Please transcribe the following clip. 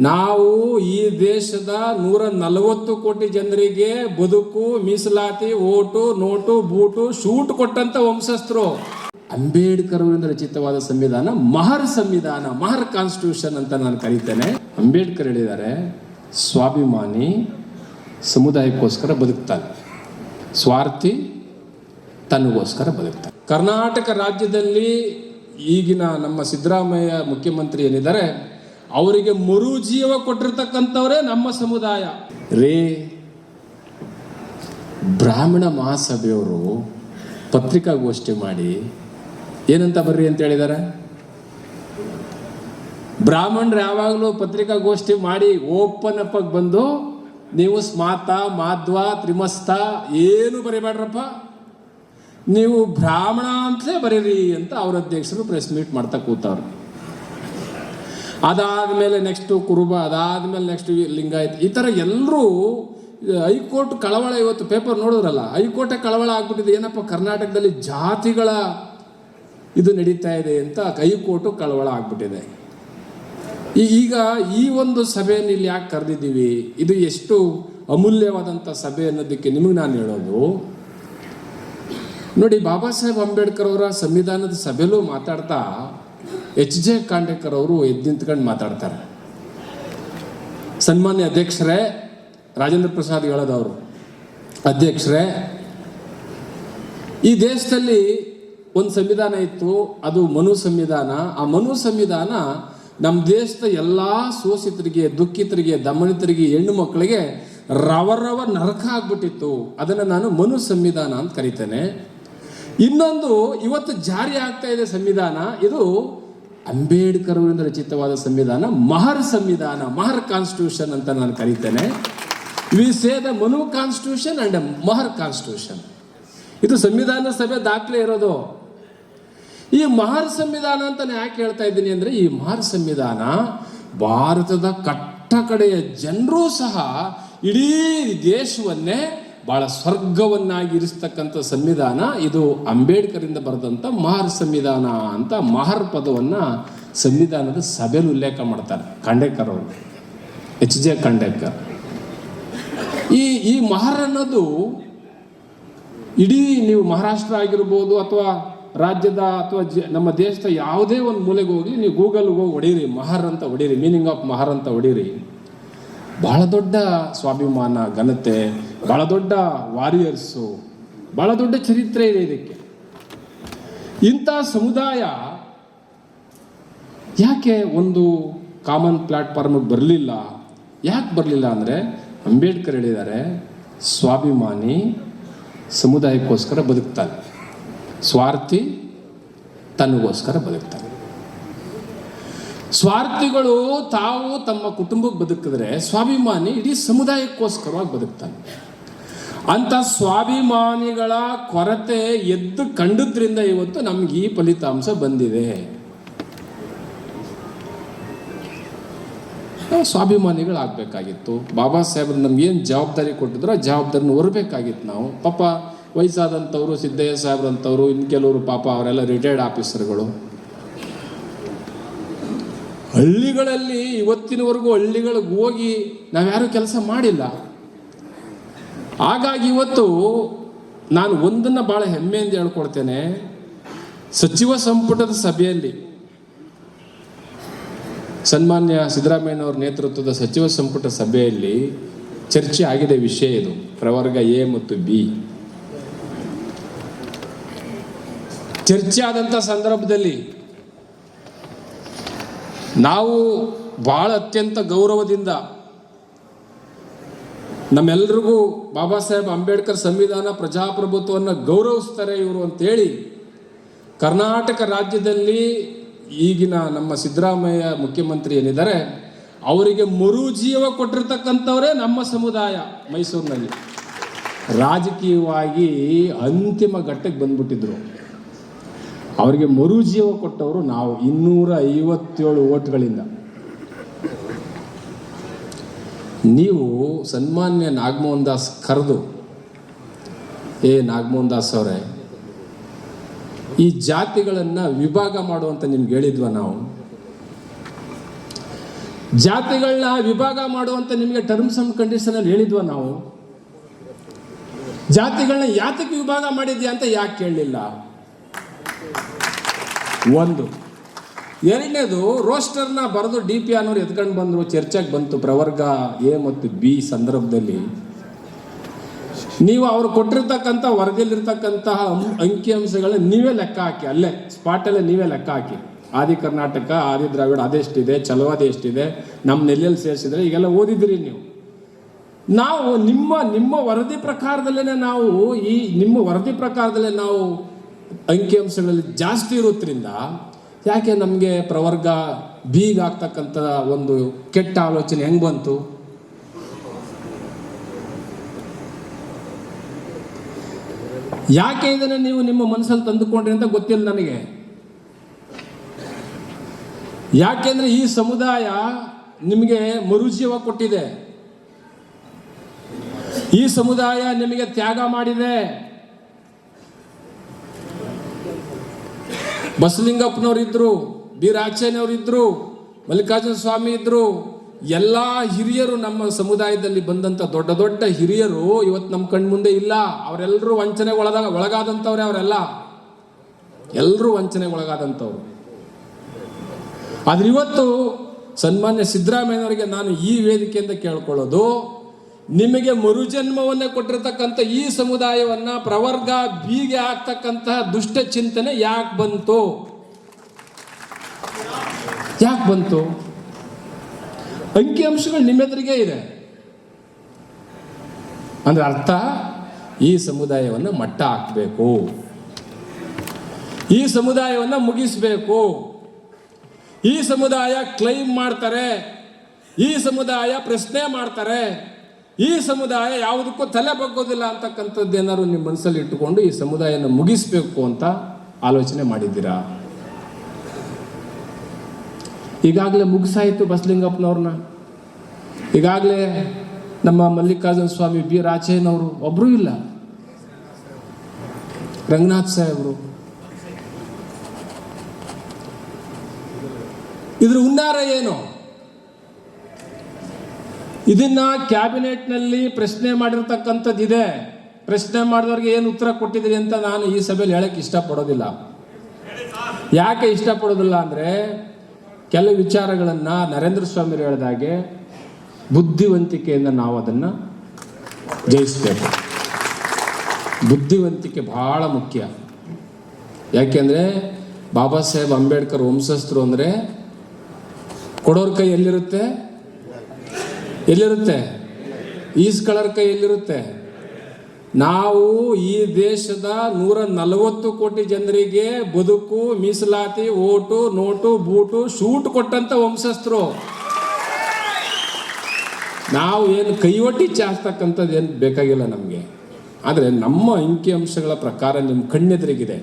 ನಾವು ಈ ದೇಶದ 140 ಕೋಟಿ ಜನರಿಗೆ ಬದುಕು, ಮೀಸಲಾತಿ, ಓಟು, ನೋಟು, ಬೂಟು, ಶೂಟ್ ಕೊಟ್ಟಂತ ವಂಶಸ್ಥರು. ಅಂಬೇಡ್ಕರ್ ಅವರಿಂದ ರಚಿತವಾದ ಸಂವಿಧಾನ ಮಹರ್ ಸಂವಿಧಾನ, ಮಹರ್ ಕಾನ್ಸ್ಟಿಟ್ಯೂಷನ್ ಅಂತ ನಾನು ಕರೀತೇನೆ. ಅಂಬೇಡ್ಕರ್ ಹೇಳಿದ್ದಾರೆ, ಸ್ವಾಭಿಮಾನಿ ಸಮುದಾಯಕ್ಕೋಸ್ಕರ ಬದುಕ್ತಾನೆ, ಸ್ವಾರ್ಥಿ ತನಗೋಸ್ಕರ ಬದುಕ್ತಾನೆ. ಕರ್ನಾಟಕ ರಾಜ್ಯದಲ್ಲಿ ಈಗಿನ ನಮ್ಮ ಸಿದ್ದರಾಮಯ್ಯ ಮುಖ್ಯಮಂತ್ರಿ ಏನಿದ್ದಾರೆ, ಅವರಿಗೆ ಮರುಜೀವ ಕೊಟ್ಟಿರ್ತಕ್ಕಂಥವರೇ ನಮ್ಮ ಸಮುದಾಯ ರೇ. ಬ್ರಾಹ್ಮಣ ಮಹಾಸಭೆಯವರು ಪತ್ರಿಕಾಗೋಷ್ಠಿ ಮಾಡಿ ಏನಂತ ಬರ್ರಿ ಅಂತ ಹೇಳಿದ್ದಾರೆ. ಬ್ರಾಹ್ಮಣರು ಯಾವಾಗಲೂ ಪತ್ರಿಕಾಗೋಷ್ಠಿ ಮಾಡಿ ಓಪನ್ ಅಪ್ ಆಗಿ ಬಂದು, ನೀವು ಸ್ಮಾತ, ಮಾಧ್ವ, ತ್ರಿಮಸ್ತ ಏನು ಬರೀಬೇಡ್ರಪ್ಪ, ನೀವು ಬ್ರಾಹ್ಮಣ ಅಂತಲೇ ಬರೀರಿ ಅಂತ ಅವ್ರ ಅಧ್ಯಕ್ಷರು ಪ್ರೆಸ್ ಮೀಟ್ ಮಾಡ್ತಾ ಕೂತವ್ರು. ಅದಾದಮೇಲೆ ನೆಕ್ಸ್ಟು ಕುರುಬ, ಅದಾದಮೇಲೆ ನೆಕ್ಸ್ಟ್ ಲಿಂಗಾಯತ್, ಈ ಥರ ಎಲ್ಲರೂ ಹೈಕೋರ್ಟ್ ಕಳವಳ. ಇವತ್ತು ಪೇಪರ್ ನೋಡಿದ್ರಲ್ಲ, ಹೈಕೋರ್ಟೇ ಕಳವಳ ಆಗ್ಬಿಟ್ಟಿದೆ. ಏನಪ್ಪ ಕರ್ನಾಟಕದಲ್ಲಿ ಜಾತಿಗಳ ಇದು ನಡೀತಾ ಇದೆ ಅಂತ ಹೈಕೋರ್ಟು ಕಳವಳ ಆಗ್ಬಿಟ್ಟಿದೆ. ಈಗ ಈ ಒಂದು ಸಭೆಯನ್ನು ಇಲ್ಲಿ ಯಾಕೆ ಕರೆದಿದ್ದೀವಿ, ಇದು ಎಷ್ಟು ಅಮೂಲ್ಯವಾದಂಥ ಸಭೆ ಅನ್ನೋದಕ್ಕೆ ನಿಮಗೆ ನಾನು ಹೇಳೋದು, ನೋಡಿ, ಬಾಬಾ ಸಾಹೇಬ್ ಅಂಬೇಡ್ಕರ್ ಅವರ ಸಂವಿಧಾನದ ಸಭೆಯಲ್ಲೂ ಮಾತಾಡ್ತಾ ಎಚ್.ಜೆ. ಖಾಂಡೇಕರ್ ಅವರು ಎದ್ದು ನಿಂತ್ಕೊಂಡು ಮಾತಾಡ್ತಾರೆ. ಸನ್ಮಾನ್ಯ ಅಧ್ಯಕ್ಷರೇ, ರಾಜೇಂದ್ರ ಪ್ರಸಾದ್ ಹೇಳೋದವರು, ಅಧ್ಯಕ್ಷರೇ, ಈ ದೇಶದಲ್ಲಿ ಒಂದು ಸಂವಿಧಾನ ಇತ್ತು, ಅದು ಮನು ಸಂವಿಧಾನ. ಆ ಮನು ಸಂವಿಧಾನ ನಮ್ಮ ದೇಶದ ಎಲ್ಲ ಶೋಷಿತರಿಗೆ, ದುಃಖಿತರಿಗೆ, ದಮನಿತರಿಗೆ, ಹೆಣ್ಣು ಮಕ್ಕಳಿಗೆ ರವ ನರಕ ಆಗ್ಬಿಟ್ಟಿತ್ತು. ಅದನ್ನು ನಾನು ಮನು ಸಂವಿಧಾನ ಅಂತ ಕರಿತೇನೆ. ಇನ್ನೊಂದು ಇವತ್ತು ಜಾರಿ ಆಗ್ತಾ ಇದೆ ಸಂವಿಧಾನ, ಇದು ಅಂಬೇಡ್ಕರ್ ಅವರಿಂದ ರಚಿತವಾದ ಸಂವಿಧಾನ ಮಹರ್ ಸಂವಿಧಾನ, ಮಹರ್ ಕಾನ್ಸ್ಟಿಟ್ಯೂಷನ್ ಅಂತ ನಾನು ಕರಿತೇನೆ. We say the Manu constitution and Mahar constitution. ಇದು ಸಂವಿಧಾನ ಸಭೆ ದಾಖಲೆ ಇರೋದು. ಈ ಮಹರ್ ಸಂವಿಧಾನ ಅಂತ ನಾನು ಯಾಕೆ ಹೇಳ್ತಾ ಇದ್ದೀನಿ ಅಂದರೆ, ಈ ಮಹರ್ ಸಂವಿಧಾನ ಭಾರತದ ಕಟ್ಟ ಕಡೆಯ ಜನರೂ ಸಹ ಇಡೀ ದೇಶವನ್ನೇ ಬಹಳ ಸ್ವರ್ಗವನ್ನಾಗಿ ಇರಿಸ್ತಕ್ಕಂಥ ಸಂವಿಧಾನ. ಇದು ಅಂಬೇಡ್ಕರಿಂದ ಬರೆದಂಥ ಮಹರ್ ಸಂವಿಧಾನ ಅಂತ ಮಹರ್ ಪದವನ್ನು ಸಂವಿಧಾನದ ಸಭೆಯಲ್ಲಿ ಉಲ್ಲೇಖ ಮಾಡ್ತಾರೆ ಖಾಂಡೇಕರ್ ಅವರು, ಎಚ್.ಜೆ. ಖಾಂಡೇಕರ್. ಈ ಮಹರ್ ಅನ್ನೋದು ಇಡೀ ನೀವು ಮಹಾರಾಷ್ಟ್ರ ಆಗಿರ್ಬೋದು ಅಥವಾ ರಾಜ್ಯದ ಅಥವಾ ನಮ್ಮ ದೇಶದ ಯಾವುದೇ ಒಂದು ಮೂಲೆಗೆ ಹೋಗಿ ನೀವು ಗೂಗಲ್ಗೆ ಹೋಗಿ ಹೊಡೀರಿ, ಮಹರ್ ಅಂತ ಹೊಡೀರಿ, ಮೀನಿಂಗ್ ಆಫ್ ಮಹರ್ ಅಂತ ಹೊಡೀರಿ. ಬಹಳ ದೊಡ್ಡ ಸ್ವಾಭಿಮಾನ, ಘನತೆ, ಬಹಳ ದೊಡ್ಡ ವಾರಿಯರ್ಸು, ಬಹಳ ದೊಡ್ಡ ಚರಿತ್ರೆ ಇದೆ ಇದಕ್ಕೆ. ಇಂಥ ಸಮುದಾಯ ಯಾಕೆ ಒಂದು ಕಾಮನ್ ಪ್ಲಾಟ್ಫಾರ್ಮಿಗೆ ಬರಲಿಲ್ಲ? ಯಾಕೆ ಬರಲಿಲ್ಲ ಅಂದರೆ, ಅಂಬೇಡ್ಕರ್ ಹೇಳಿದ್ದಾರೆ, ಸ್ವಾಭಿಮಾನಿ ಸಮುದಾಯಕ್ಕೋಸ್ಕರ ಬದುಕ್ತಾನೆ, ಸ್ವಾರ್ಥಿ ತನಗೋಸ್ಕರ ಬದುಕ್ತಾನೆ. ಸ್ವಾರ್ಥಿಗಳು ತಾವು ತಮ್ಮ ಕುಟುಂಬಕ್ಕೆ ಬದುಕಿದ್ರೆ, ಸ್ವಾಭಿಮಾನಿ ಇಡೀ ಸಮುದಾಯಕ್ಕೋಸ್ಕರವಾಗಿ ಬದುಕ್ತಾನೆ. ಅಂತ ಸ್ವಾಭಿಮಾನಿಗಳ ಕೊರತೆ ಎದ್ದು ಕಂಡದ್ರಿಂದ ಇವತ್ತು ನಮ್ಗೆ ಈ ಫಲಿತಾಂಶ ಬಂದಿದೆ. ಸ್ವಾಭಿಮಾನಿಗಳಾಗಬೇಕಾಗಿತ್ತು. ಬಾಬಾ ಸಾಹೇಬ್ರು ನಮ್ಗೇನು ಜವಾಬ್ದಾರಿ ಕೊಟ್ಟಿದ್ರು ಆ ಜವಾಬ್ದಾರಿನ ಹೊರಬೇಕಾಗಿತ್ತು ನಾವು. ಪಾಪ ವಯಸ್ಸಾದಂಥವ್ರು, ಸಿದ್ದಯ್ಯ ಸಾಹೇಬ್ರಂಥವ್ರು, ಇನ್ನು ಕೆಲವರು ಪಾಪ ಅವರೆಲ್ಲ ರಿಟೈರ್ಡ್ ಆಫೀಸರ್ಗಳು. ಹಳ್ಳಿಗಳಲ್ಲಿ ಇವತ್ತಿನವರೆಗೂ ಹಳ್ಳಿಗಳಿಗೆ ಹೋಗಿ ನಾವ್ಯಾರೂ ಕೆಲಸ ಮಾಡಿಲ್ಲ. ಹಾಗಾಗಿ ಇವತ್ತು ನಾನು ಒಂದನ್ನು ಭಾಳ ಹೆಮ್ಮೆಯಿಂದ ಹೇಳ್ಕೊಡ್ತೇನೆ. ಸಚಿವ ಸಂಪುಟದ ಸಭೆಯಲ್ಲಿ ಸನ್ಮಾನ್ಯ ಸಿದ್ದರಾಮಯ್ಯನವರ ನೇತೃತ್ವದ ಸಚಿವ ಸಂಪುಟ ಸಭೆಯಲ್ಲಿ ಚರ್ಚೆ ಆಗಿದೆ ವಿಷಯ ಇದು, ಪ್ರವರ್ಗ ಎ ಮತ್ತು ಬಿ. ಚರ್ಚೆ ಆದಂಥ ಸಂದರ್ಭದಲ್ಲಿ ನಾವು ಭಾಳ ಅತ್ಯಂತ ಗೌರವದಿಂದ ನಮ್ಮೆಲ್ಲರಿಗೂ ಬಾಬಾ ಸಾಹೇಬ್ ಅಂಬೇಡ್ಕರ್ ಸಂವಿಧಾನ, ಪ್ರಜಾಪ್ರಭುತ್ವವನ್ನು ಗೌರವಿಸ್ತಾರೆ ಇವರು ಅಂತೇಳಿ, ಕರ್ನಾಟಕ ರಾಜ್ಯದಲ್ಲಿ ಈಗಿನ ನಮ್ಮ ಸಿದ್ದರಾಮಯ್ಯ ಮುಖ್ಯಮಂತ್ರಿ ಏನಿದ್ದಾರೆ, ಅವರಿಗೆ ಮರುಜೀವ ಕೊಟ್ಟಿರ್ತಕ್ಕಂಥವರೇ ನಮ್ಮ ಸಮುದಾಯ ಮೈಸೂರಿನಲ್ಲಿ. ರಾಜಕೀಯವಾಗಿ ಅಂತಿಮ ಘಟ್ಟಕ್ಕೆ ಬಂದ್ಬಿಟ್ಟಿದ್ರು. ಅವರಿಗೆ ಮರುಜೀವ ಕೊಟ್ಟವರು ನಾವು 257 ಓಟ್ಗಳಿಂದ. ನೀವು ಸನ್ಮಾನ್ಯ ನಾಗಮೋಹನ್ ದಾಸ್ ಕರೆದು, ನಾಗಮೋಹನ್ ದಾಸ್ ಅವರೇ, ಈ ಜಾತಿಗಳನ್ನು ವಿಭಾಗ ಮಾಡುವಂತ ನಿಮ್ಗೆ ಹೇಳಿದ್ವ ನಾವು? ಜಾತಿಗಳನ್ನ ವಿಭಾಗ ಮಾಡುವಂತ ನಿಮಗೆ ಟರ್ಮ್ಸ್ ಅಂಡ್ ಕಂಡೀಷನ್ ಅಲ್ಲಿ ಹೇಳಿದ್ವ ನಾವು? ಜಾತಿಗಳನ್ನ ಯಾತಕ್ಕೆ ವಿಭಾಗ ಮಾಡಿದ್ಯಾ ಅಂತ ಯಾಕೆ ಕೇಳಲಿಲ್ಲ? ಒಂದು. ಎರಡನೇದು, ರೋಸ್ಟರ್ನ ಬರೆದು DP ಅನ್ನೋರು ಎತ್ಕೊಂಡು ಬಂದ್ರು, ಚರ್ಚೆಗೆ ಬಂತು ಪ್ರವರ್ಗ A ಮತ್ತು B ಸಂದರ್ಭದಲ್ಲಿ. ನೀವು ಅವ್ರು ಕೊಟ್ಟಿರ್ತಕ್ಕಂಥ ವರದಿಯಲ್ಲಿರ್ತಕ್ಕಂತಹ ಅಂಕಿಅಂಶಗಳನ್ನ ನೀವೇ ಲೆಕ್ಕ ಹಾಕಿ, ಅಲ್ಲೇ ಸ್ಪಾಟಲ್ಲೇ ನೀವೇ ಲೆಕ್ಕ ಹಾಕಿ. ಆದಿ ಕರ್ನಾಟಕ, ಆದಿ ದ್ರಾವಿಡ ಅದೆಷ್ಟಿದೆ, ಛಲವಾದಿ ಎಷ್ಟಿದೆ, ನಮ್ಮ ನೆಲೆಯಲ್ಲಿ ಸೇರಿಸಿದ್ರೆ ಈಗೆಲ್ಲ ಓದಿದ್ರಿ ನೀವು. ನಾವು ನಿಮ್ಮ ವರದಿ ಪ್ರಕಾರದಲ್ಲೇ ನಾವು ಅಂಕಿಅಂಶಗಳಲ್ಲಿ ಜಾಸ್ತಿ ಇರೋದ್ರಿಂದ ಯಾಕೆ ನಮಗೆ ಪ್ರವರ್ಗ ಬೀಗ್ ಆಗ್ತಕ್ಕಂಥ ಒಂದು ಕೆಟ್ಟ ಆಲೋಚನೆ ಹೆಂಗ್ ಬಂತು? ಯಾಕೆ ಇದನ್ನ ನೀವು ನಿಮ್ಮ ಮನಸ್ಸಲ್ಲಿ ತಂದುಕೊಂಡ್ರಿ ಅಂತ ಗೊತ್ತಿಲ್ಲ ನನಗೆ. ಯಾಕೆಂದ್ರೆ ಈ ಸಮುದಾಯ ನಿಮಗೆ ಮರುಜೀವ ಕೊಟ್ಟಿದೆ, ಈ ಸಮುದಾಯ ನಿಮಗೆ ತ್ಯಾಗ ಮಾಡಿದೆ. ಬಸಲಿಂಗಪ್ಪನವರಿದ್ರು, ಬಿ ರಾಚಯ್ಯನವರಿದ್ರು, ಮಲ್ಲಿಕಾರ್ಜುನ ಸ್ವಾಮಿ ಇದ್ರು, ಎಲ್ಲ ಹಿರಿಯರು ನಮ್ಮ ಸಮುದಾಯದಲ್ಲಿ ಬಂದಂತ ದೊಡ್ಡ ದೊಡ್ಡ ಹಿರಿಯರು ಇವತ್ತು ನಮ್ಮ ಕಣ್ಮುಂದೆ ಇಲ್ಲ. ಅವರೆಲ್ಲರೂ ವಂಚನೆಗೆ ಒಳಗಾದಂಥವ್ರೆ. ಎಲ್ಲರೂ ವಂಚನೆಗೆ ಒಳಗಾದಂಥವ್ರು. ಆದ್ರೆ ಇವತ್ತು ಸನ್ಮಾನ್ಯ ಸಿದ್ದರಾಮಯ್ಯನವರಿಗೆ ನಾನು ಈ ವೇದಿಕೆಯಿಂದ ಕೇಳ್ಕೊಳ್ಳೋದು, ನಿಮಗೆ ಮರುಜನ್ಮವನ್ನೇ ಕೊಟ್ಟಿರ್ತಕ್ಕಂಥ ಈ ಸಮುದಾಯವನ್ನ ಪ್ರವರ್ಗ ಬೀಗೆ ಆಗ್ತಕ್ಕಂತಹ ದುಷ್ಟ ಚಿಂತನೆ ಯಾಕೆ ಬಂತು? ಅಂಕಿಅಂಶಗಳು ನಿಮ್ಮೆದುರಿಗೆ ಇದೆ ಅಂದ್ರೆ ಅರ್ಥ, ಈ ಸಮುದಾಯವನ್ನು ಮಟ್ಟ ಹಾಕಬೇಕು, ಈ ಸಮುದಾಯವನ್ನು ಮುಗಿಸ್ಬೇಕು, ಈ ಸಮುದಾಯ ಕ್ಲೈಮ್ ಮಾಡ್ತಾರೆ, ಈ ಸಮುದಾಯ ಪ್ರಶ್ನೆ ಮಾಡ್ತಾರೆ, ಈ ಸಮುದಾಯ ಯಾವುದಕ್ಕೂ ತಲೆ ಬಗ್ಗೋದಿಲ್ಲ ಅಂತಕ್ಕಂಥದ್ದು ಏನಾದ್ರು ನಿಮ್ಮ ಮನಸ್ಸಲ್ಲಿ ಇಟ್ಟುಕೊಂಡು ಈ ಸಮುದಾಯನ ಮುಗಿಸ್ಬೇಕು ಅಂತ ಆಲೋಚನೆ ಮಾಡಿದ್ದೀರಾ? ಈಗಾಗಲೇ ಮುಗಿಸಾಯಿತು ಬಸಲಿಂಗಪ್ಪನವ್ರನ್ನ, ಈಗಾಗಲೇ ನಮ್ಮ ಮಲ್ಲಿಕಾರ್ಜುನ ಸ್ವಾಮಿ, ಬಿ ರಾಚಯ್ಯನವರು, ಒಬ್ರು ಇಲ್ಲ, ರಂಗನಾಥ್ ಸಾಹೇಬರು. ಇದ್ರ ಹುನ್ನಾರ ಏನು? ಇದನ್ನ ಕ್ಯಾಬಿನೆಟ್ನಲ್ಲಿ ಪ್ರಶ್ನೆ ಮಾಡಿರ್ತಕ್ಕಂಥದ್ದಿದೆ. ಪ್ರಶ್ನೆ ಮಾಡಿದವ್ರಿಗೆ ಏನು ಉತ್ತರ ಕೊಟ್ಟಿದ್ದೀರಿ ಅಂತ ನಾನು ಈ ಸಭೆಯಲ್ಲಿ ಹೇಳಕ್ಕೆ ಇಷ್ಟಪಡೋದಿಲ್ಲ. ಯಾಕೆ ಇಷ್ಟಪಡೋದಿಲ್ಲ ಅಂದರೆ, ಕೆಲವು ವಿಚಾರಗಳನ್ನು ನರೇಂದ್ರ ಸ್ವಾಮಿ ಹೇಳಿದಾಗೆ ಬುದ್ಧಿವಂತಿಕೆಯಿಂದ ನಾವು ಅದನ್ನು ಜಯಿಸಬೇಕು. ಬುದ್ಧಿವಂತಿಕೆ ಬಹಳ ಮುಖ್ಯ. ಯಾಕೆಂದರೆ ಬಾಬಾ ಸಾಹೇಬ್ ಅಂಬೇಡ್ಕರ್ ವಂಶಸ್ಥರು ಅಂದರೆ ಕೊಡೋರ್ ಕೈ ಎಲ್ಲಿರುತ್ತೆ? ಈಸ್ಕಳರ್ ಕೈ ಎಲ್ಲಿರುತ್ತೆ? ನಾವು ಈ ದೇಶದ 140 ಕೋಟಿ ಜನರಿಗೆ ಬದುಕು, ಮೀಸಲಾತಿ, ಓಟು, ನೋಟು, ಬೂಟು, ಶೂಟ್ ಕೊಟ್ಟಂತ ವಂಶಸ್ಥರು ನಾವು. ಏನು ಕೈವಟಿ ಚಾಸ್ತಕ್ಕಂಥದ್ದು ಏನು ಬೇಕಾಗಿಲ್ಲ ನಮಗೆ. ಆದರೆ ನಮ್ಮ ಅಂಕಿಅಂಶಗಳ ಪ್ರಕಾರ ನಿಮ್ಮ ಕಣ್ಣೆದುರಿಗಿದೆ.